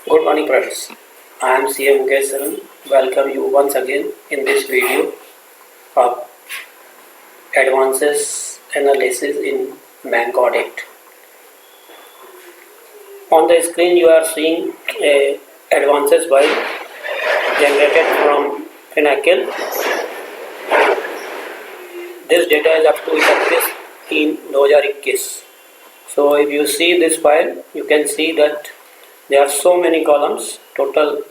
Good morning friends, I am CM Kesaran. Welcome you once again in this video of advances analysis in bank audit. On the screen you are seeing a advances file generated from Finacle. This data is up to 31/2021. So if you see this file, you can see that there are so many columns. Total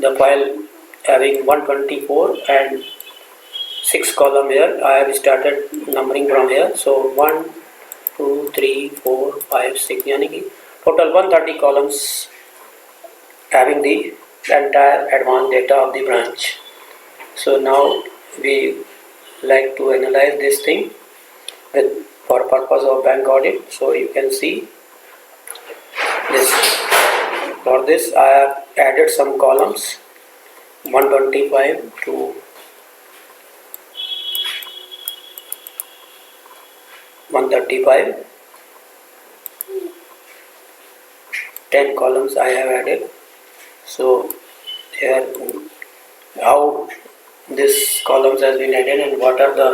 the file having 124 and 6 column here. I have started numbering from here. So 1, 2, 3, 4, 5, 6 yani ki total 130 columns having the entire advanced data of the branch. So now we like to analyze this thing for purpose of bank audit. So you can see this. For this I have added some columns 125 to 135. 10 columns I have added. So here how this columns has been added and what are the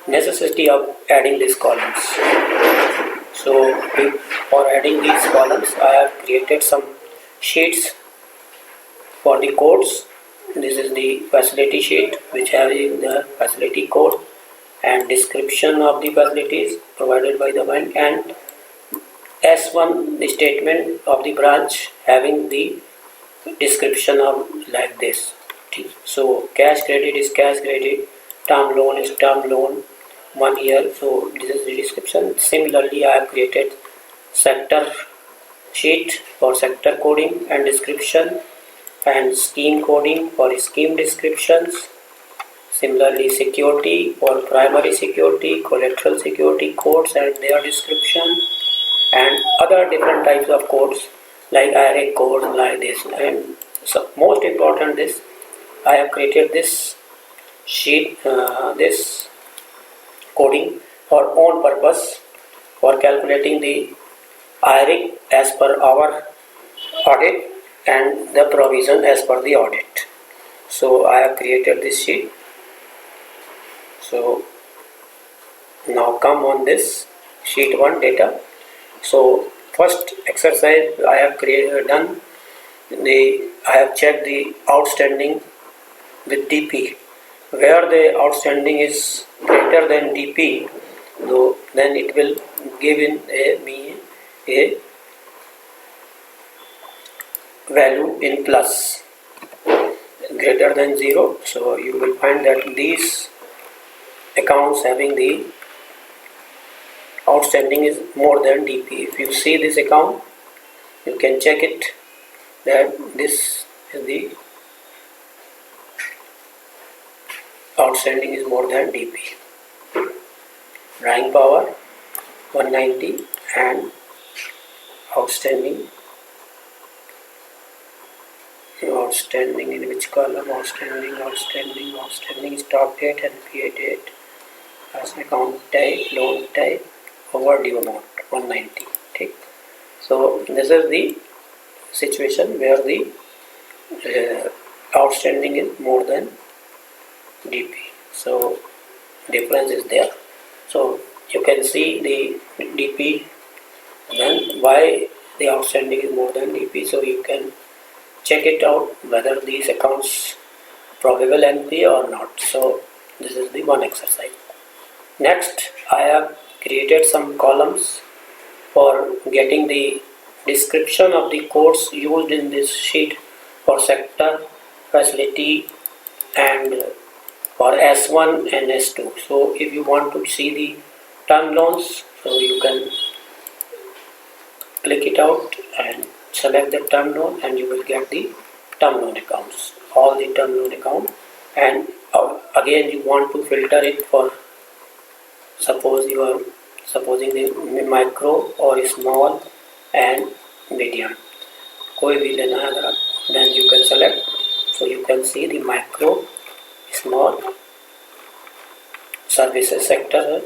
necessity of adding these columns. So for adding these columns I have created some sheets for the codes. This is the facility sheet which having the facility code and description of the facilities provided by the bank, and S1 the statement of the branch having the description of like this. So cash credit is cash credit, term loan is term loan, 1 year. So this is the description. Similarly I have created sector sheet for sector coding and description, and scheme coding for scheme descriptions. Similarly security for primary security, collateral security codes and their description, and other different types of codes like IRA codes like this. And so most important, this I have created this sheet, this coding for own purpose for calculating the IRA as per our audit and the provision as per the audit. So I have created this sheet. So now come on this sheet 1 data. So first exercise I have done I have checked the outstanding with DP. Where the outstanding is greater than DP, then it will give in me a value in plus. Greater than 0, so you will find that these accounts having the outstanding is more than DP. If you see this account, you can check it that this is the outstanding is more than DP. Drawing power 190 and outstanding in which column? Outstanding stop date and pay date as account type, loan type, overdue amount 190. Okay. So this is the situation where the outstanding is more than DP. So difference is there. So you can see the DP, then why the outstanding is more than DP. So you can check it out whether these accounts probable NPA or not. So this is the one exercise. Next I have created some columns for getting the description of the codes used in this sheet for sector, facility and for S1 and S2. So if you want to see the term loans, so you can click it out and select the term loan and you will get the term loan accounts, all the term loan account. And again you want to filter it for, suppose you are supposing the micro or small and medium, koi bhi lena hai agar, then you can select. So you can see the micro, small services sector है,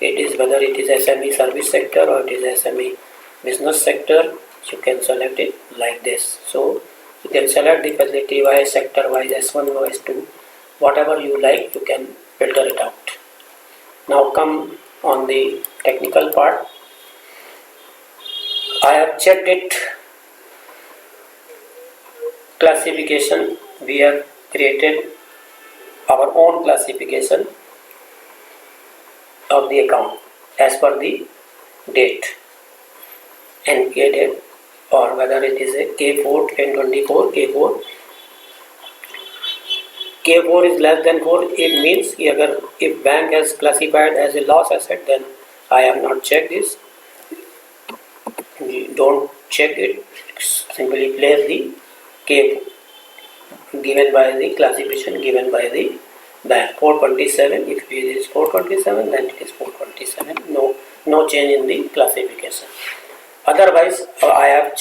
it is whether it is SME service sector or it is SME business sector, you can select it like this. So you can select the facility wise, sector wise, S1 or S2, whatever you like, you can filter it out. Now come on the technical part. I have checked it. Classification, we have created our own classification of the account as per the date, NPA date, or whether it is a K4, K24, K4. K4 is less than 4, it means if bank has classified as a loss asset, then I have not checked this. Don't check it, simply place the K given by the classification given by the bank. 427, if it is 427, then it is 427. No change in the classification. Otherwise, I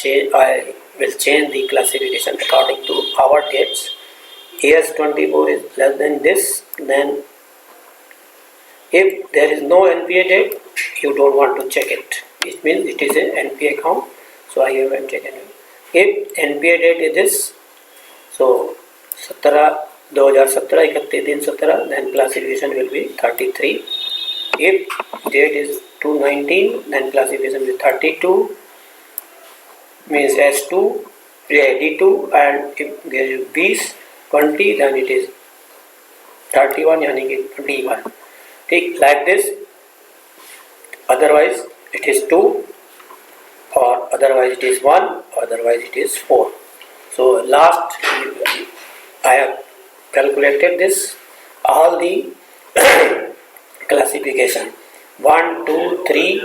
will change the classification according to our dates. AS24 is less than this, then if there is no NPA date, you don't want to check it. It means it is a NPA account, so I haven't taken it. If NPA date is this, so 2017 31/17, then classification will be 33. If date is 2/19, then classification will be 32, means S2, D2, and if there is B 20, then it is 31, yani ki D1. Take like this. Otherwise it is 2, or otherwise it is 1, otherwise it is 4. So last I have calculated this, all the classification 1, 2, 3,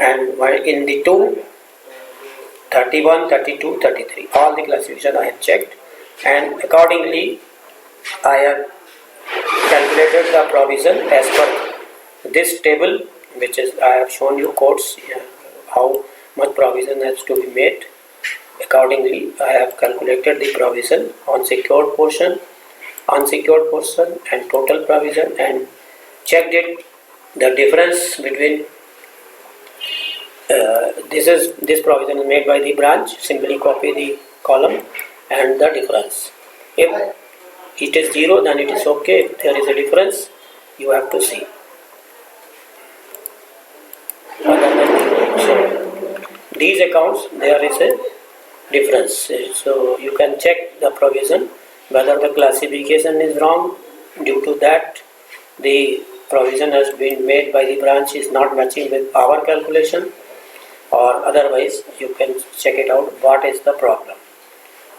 and in the 2, 31, 32, 33, all the classification I have checked, and accordingly I have calculated the provision as per this table, which is I have shown you codes how much provision has to be made. Accordingly, I have calculated the provision on secured portion, unsecured portion, and total provision, and checked it. The difference between this provision is made by the branch. Simply copy the column and the difference. If it is 0, then it is okay. If there is a difference, you have to see. So these accounts, there is a difference. So you can check the provision whether the classification is wrong. Due to that, the provision has been made by the branch is not matching with our calculation, or otherwise you can check it out what is the problem.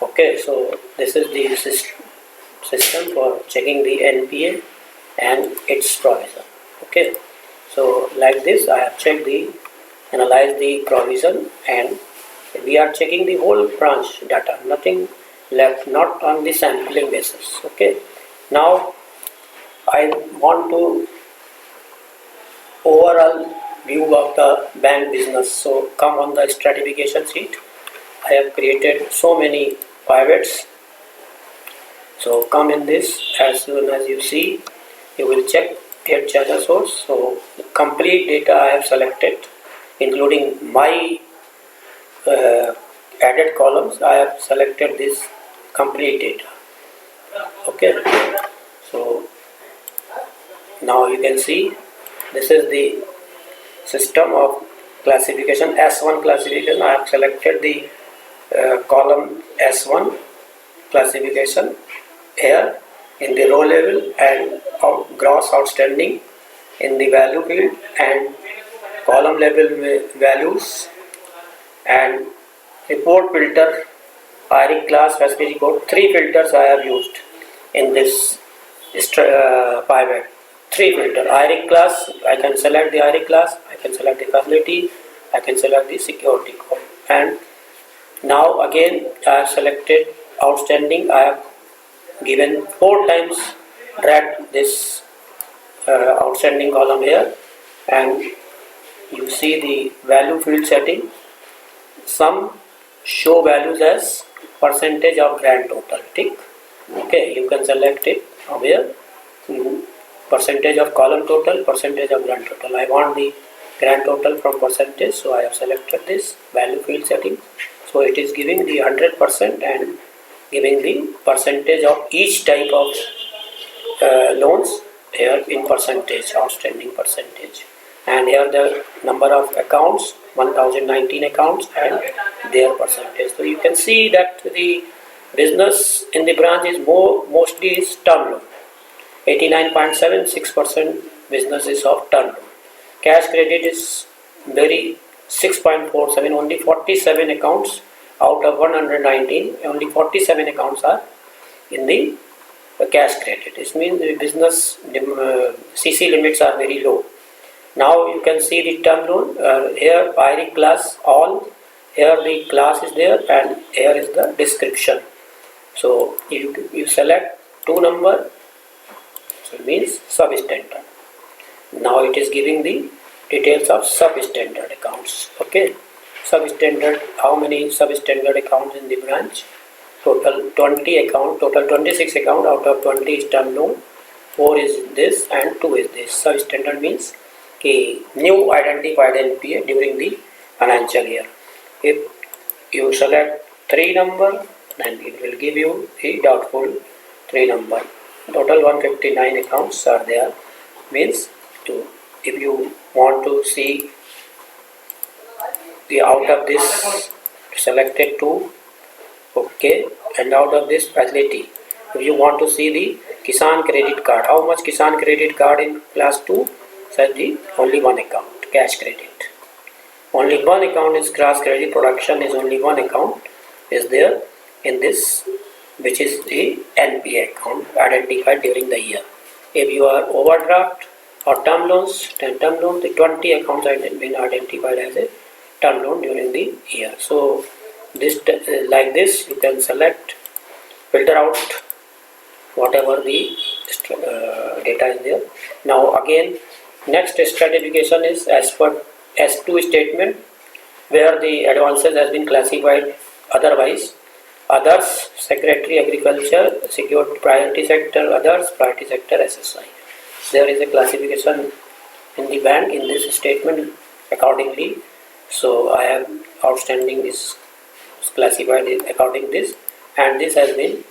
Okay, so this is the system for checking the NPA and its provision. Okay, so like this I have checked analyzed the provision, and we are checking the whole branch data, nothing left, not on the sampling basis. Okay, now I want to overall view of the bank business. So come on the stratification sheet. I have created so many pivots. So come in this, as soon as you see, you will check get channel source. So complete data I have selected, including my added columns. I have selected this complete data. Okay, so now you can see this is the system of classification. S1 classification, I have selected the column S1 classification here in the row level, and gross outstanding in the value field, and column level values, and report filter, IRIC class, facility code. 3 filters I have used in this pivot. 3 filter. IRIC class, I can select the IRIC class, I can select the facility, I can select the security code. And now again I have selected outstanding. I have given 4 times, drag this outstanding column here, and you see the value field setting. Some show values as percentage of grand total. Tick. Okay, you can select it from here. percentage of column total, percentage of grand total. I want the grand total from percentage, so I have selected this value field setting. So it is giving the 100% and giving the percentage of each type of loans here in percentage, outstanding percentage. And here the number of accounts, 1019 accounts and their percentage. So you can see that the business in the branch is mostly is term loan. 89.76% business is of term loan. Cash credit is very 6.47, only 47 accounts out of 119, only 47 accounts are in the cash credit. This means the business CC limits are very low. Now you can see the term loan, here IRIC class all, here the class is there and here is the description. So you select 2 number, so it means substandard. Now it is giving the details of substandard accounts. Okay, substandard, how many substandard accounts in the branch? Total 20 account, total 26 account, out of 20 is term loan, 4 is this and 2 is this. Substandard means new identified NPA during the financial year. If you select 3 number, then it will give you the doubtful 3 number. Total 159 accounts are there. Means if you want to see the out of this selected 2, okay, and out of this facility, if you want to see the Kisan credit card, how much Kisan credit card in class 2? Said the only 1 account, cash credit. Only 1 account is class credit, production is only 1 account is there in this, which is the NPA account identified during the year. If you are overdraft or term loans, then term loan, the 20 accounts have been identified as a term loan during the year. So this like this you can select, filter out whatever the data is there. Now again, next stratification is as per S2 statement, where the advances has been classified otherwise. Others, secretary, agriculture, secured priority sector, others, priority sector, SSI. There is a classification in the bank in this statement accordingly. So I have outstanding is classified according this, and this has been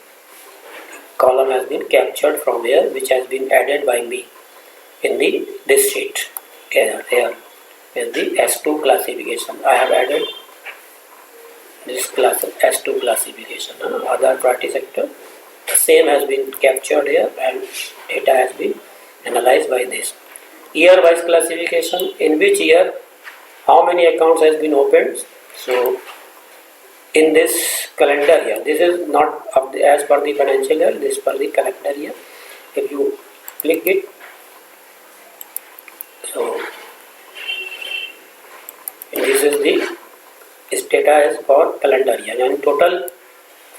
column has been captured from here, which has been added by me in the this sheet. Here is the S2 classification. I have added this class S2 classification. Other priority sector, the same has been captured here and data has been analyzed by this. Year wise classification, in which year how many accounts has been opened. So in this calendar year, this is not as per the financial year, this per the calendar year. If you click it, so this is the data is for calendar year, and total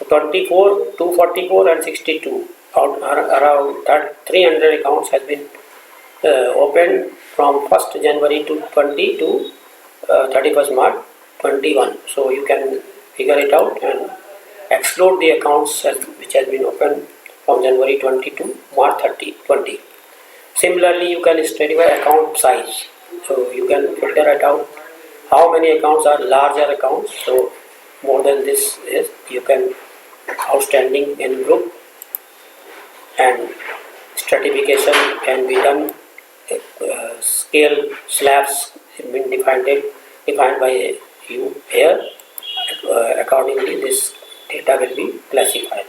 24, 244 and 62 around 300 accounts has been opened from 1st January to 20 to 31st March 21. So you can figure it out and exclude the accounts which has been opened from January 20 to March 20. Similarly, you can stratify account size. So you can filter it out. How many accounts are larger accounts? So more than this is, you can outstanding in group, and stratification can be done. Scale slabs have been defined by you here. Accordingly, this data will be classified.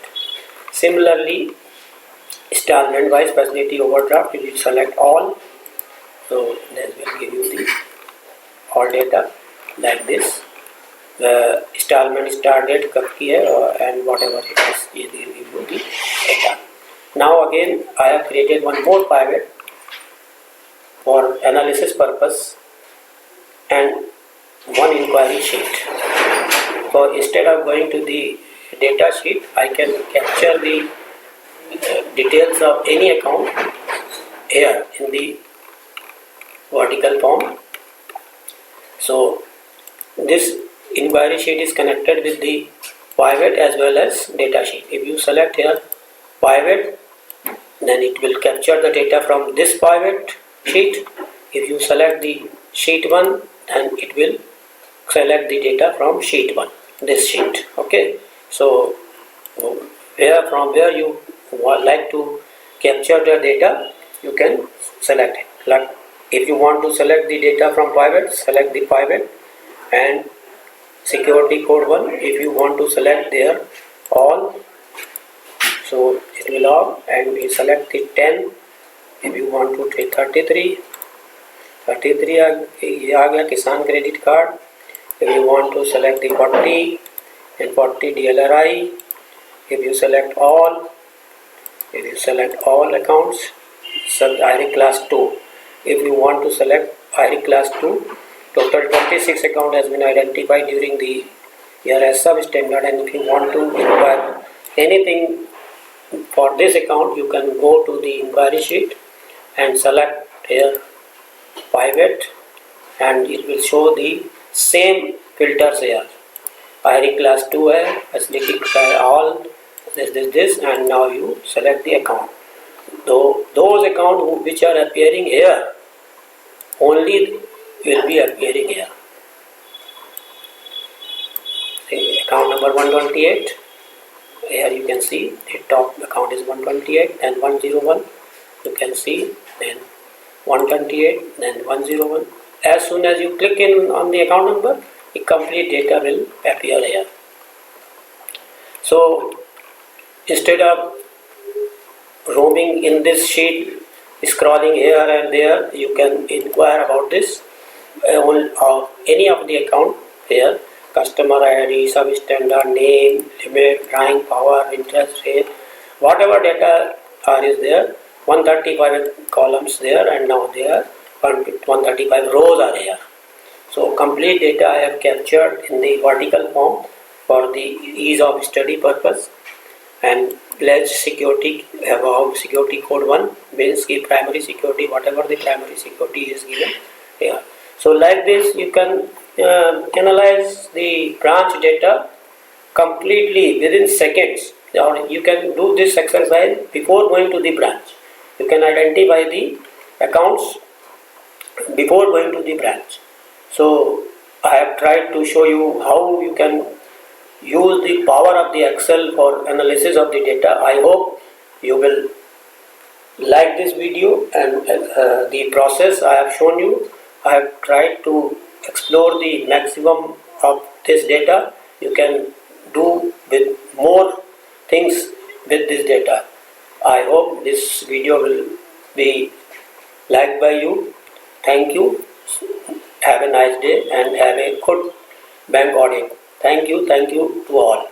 Similarly, installment wise facility overdraft, you will select all. So this will give you the all data like this. The installment start date कब की है and whatever it is, ये give you the data. Now again, I have created one more pivot for analysis purpose and one inquiry sheet. So instead of going to the data sheet, I can capture the details of any account here in the vertical form. So this inquiry sheet is connected with the pivot as well as data sheet. If you select here pivot, then it will capture the data from this pivot sheet. If you select the sheet 1, then it will select the data from sheet 1, this sheet. Okay, so from where you like to capture the data, you can select it. Like if you want to select the data from pivot, select the pivot and security code 1. If you want to select there all, so it will all, and we select the 10. If you want to take 33 ये आ गया किसान credit card. If you want to select the 40 and 40 DLRI, if you select all accounts, IRIC class 2. If you want to select IRIC class 2, total 26 account has been identified during the year as substandard, and if you want to inquire anything for this account, you can go to the inquiry sheet and select here pivot, and it will show the same filters here. IRIC class 2 है, facility all, this, and now you select the account. Those accounts which are appearing here only will be appearing here. See, account number 128. Here you can see the top account is 128 and 101. You can see then 128 then 101. As soon as you click in on the account number, the complete data will appear here. So instead of roaming in this sheet, scrolling here and there, you can inquire about this any of the account here. Customer ID, substandard, name, limit, drawing power, interest rate, whatever data is there. 135 columns there, and now there 135 rows are here. So complete data I have captured in the vertical form for the ease of study purpose. And pledge security above security code 1 means the primary security, whatever the primary security is given here. So like this you can analyze the branch data completely within seconds, or you can do this exercise before going to the branch. You can identify the accounts before going to the branch. So I have tried to show you how you can use the power of the Excel for analysis of the data. I hope you will like this video and the process I have shown you. I have tried to explore the maximum of this data. You can do with more things with this data. I hope this video will be liked by you. Thank you. Have a nice day and have a good bank audit. Thank you to all.